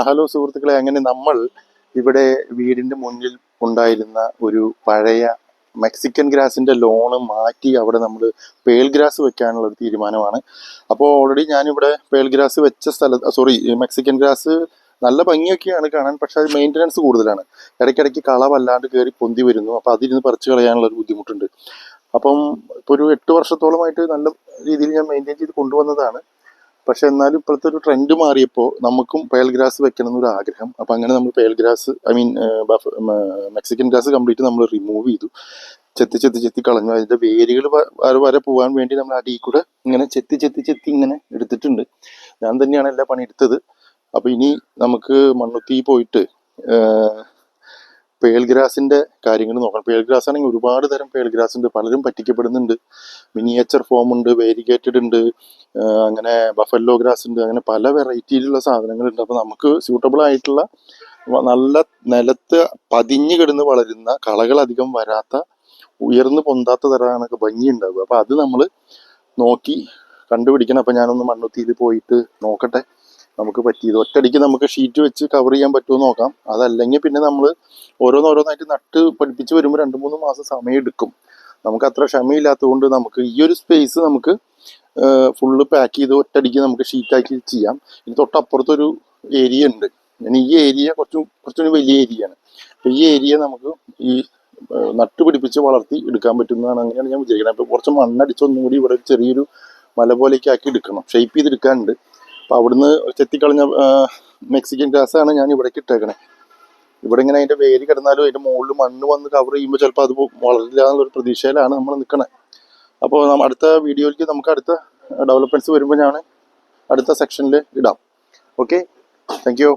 Hello സുഹൃത്തുക്കളെ, അങ്ങനെ നമ്മൾ ഇവിടെ വീടിന്റെ മുന്നിൽ ഉണ്ടായിരുന്ന ഒരു പഴയ മെക്സിക്കൻ ഗ്രാസിന്റെ ലോണ് മാറ്റി അവിടെ നമ്മൾ പേൾ ഗ്രാസ് വെക്കാനുള്ള ഒരു തീരുമാനമാണ്. അപ്പോൾ ഓൾറെഡി ഞാനിവിടെ പേൾ ഗ്രാസ് വെച്ച മെക്സിക്കൻ ഗ്രാസ് നല്ല ഭംഗിയൊക്കെയാണ് കാണാൻ, പക്ഷെ അത് മെയിൻ്റനൻസ് കൂടുതലാണ്. ഇടയ്ക്കിടയ്ക്ക് കള വല്ലാണ്ട് കയറി പൊന്തി വരുന്നു. അപ്പോൾ അതിരുന്ന് പറിച്ചു കളയാനുള്ള ഒരു ബുദ്ധിമുട്ടുണ്ട്. അപ്പം ഇപ്പോൾ ഒരു 8 വർഷത്തോളമായിട്ട് നല്ല രീതിയിൽ ഞാൻ മെയിൻറ്റെയിൻ ചെയ്ത് കൊണ്ടുവന്നതാണ്. പക്ഷെ എന്നാലും ഇപ്പോഴത്തെ ഒരു ട്രെൻഡ് മാറിയപ്പോൾ നമുക്കും പേൾ ഗ്രാസ് വെക്കണം എന്നൊരു ആഗ്രഹം. അപ്പം അങ്ങനെ നമ്മൾ pearl grass Mexican grass complete നമ്മൾ റിമൂവ് ചെയ്തു. ചെത്തി കളഞ്ഞു. അതിൻ്റെ വേരുകൾ വരെ പോകാൻ വേണ്ടി നമ്മൾ അടിയിൽ കൂടെ ഇങ്ങനെ ചെത്തി ഇങ്ങനെ എടുത്തിട്ടുണ്ട്. ഞാൻ തന്നെയാണ് എല്ലാ പണി എടുത്തത്. അപ്പോൾ ഇനി നമുക്ക് മണ്ണുത്തി പോയിട്ട് പേൾ ഗ്രാസിന്റെ കാര്യങ്ങൾ നോക്കണം. പേൾ ഗ്രാസ് ആണെങ്കിൽ ഒരുപാട് തരം പേൾ ഗ്രാസ് ഉണ്ട്. പലരും പറ്റിക്കപ്പെടുന്നുണ്ട്. മിനിയേച്ചർ ഫോം ഉണ്ട്, വേരിഗേറ്റഡ് ഉണ്ട്, അങ്ങനെ ബഫല്ലോ ഗ്രാസ് ഉണ്ട്. അങ്ങനെ പല വെറൈറ്റിയിലുള്ള സാധനങ്ങളുണ്ട്. അപ്പോൾ നമുക്ക് സ്യൂട്ടബിൾ ആയിട്ടുള്ള നല്ല നിലത്ത് പതിഞ്ഞു കിടന്ന് വളരുന്ന, കളകൾ അധികം വരാത്ത, ഉയർന്നു പൊന്താത്ത തരമാണ് ഭംഗി ഉണ്ടാവുക. അപ്പോൾ അത് നമ്മൾ നോക്കി കണ്ടുപിടിക്കണം. അപ്പോൾ ഞാനൊന്ന് മണ്ണുത്തിയിൽ പോയിട്ട് നോക്കട്ടെ നമുക്ക് പറ്റിയത്. ഒറ്റയടിക്ക് നമുക്ക് ഷീറ്റ് വെച്ച് കവർ ചെയ്യാൻ പറ്റുമോ നോക്കാം. അതല്ലെങ്കിൽ പിന്നെ നമ്മൾ ഓരോന്നായിട്ട് നട്ട് പഠിപ്പിച്ച് വരുമ്പോൾ 2-3 മാസം സമയം എടുക്കും. നമുക്ക് അത്ര ക്ഷമയില്ലാത്തത് കൊണ്ട് നമുക്ക് ഈ ഒരു സ്പേസ് നമുക്ക് ഫുള്ള് പാക്ക് ചെയ്ത് ഒറ്റയടിക്ക് നമുക്ക് ഷീറ്റാക്കി ചെയ്യാം. ഇനി തൊട്ടപ്പുറത്തൊരു ഏരിയ ഉണ്ട്. ഈ ഏരിയ കുറച്ചൊരു വലിയ ഏരിയയാണ്. അപ്പോൾ ഈ ഏരിയ നമുക്ക് ഈ നട്ട് പിടിപ്പിച്ച് വളർത്തി എടുക്കാൻ പറ്റുന്നതാണ്. അങ്ങനെയാണ് ഞാൻ വിചാരിക്കുന്നത്. അപ്പോൾ കുറച്ച് മണ്ണടിച്ച് ഒന്നും കൂടി ഇവിടെ ചെറിയൊരു മല പോലെയൊക്കെ ആക്കി എടുക്കണം, ഷേപ്പ് ചെയ്തെടുക്കാനുണ്ട്. അപ്പോൾ അവിടുന്ന് ചെത്തിക്കളഞ്ഞ മെക്സിക്കൻ ഗ്രാസാണ് ഞാൻ ഇവിടേക്ക് ഇട്ടേക്കണേ. ഇവിടെ ഇങ്ങനെ അതിൻ്റെ വേര് കിടന്നാലും അതിൻ്റെ മുകളിൽ മണ്ണ് വന്ന് കവർ ചെയ്യുമ്പോൾ ചിലപ്പോൾ അത് വളരില്ല എന്നുള്ളൊരു പ്രതീക്ഷയിലാണ് നമ്മൾ നിൽക്കണത്. അപ്പോൾ അടുത്ത വീഡിയോയിലേക്ക് നമുക്ക് അടുത്ത ഡെവലപ്മെൻറ്റ്സ് വരുമ്പോൾ ഞാൻ അടുത്ത സെക്ഷനിൽ ഇടാം. Okay, thank you.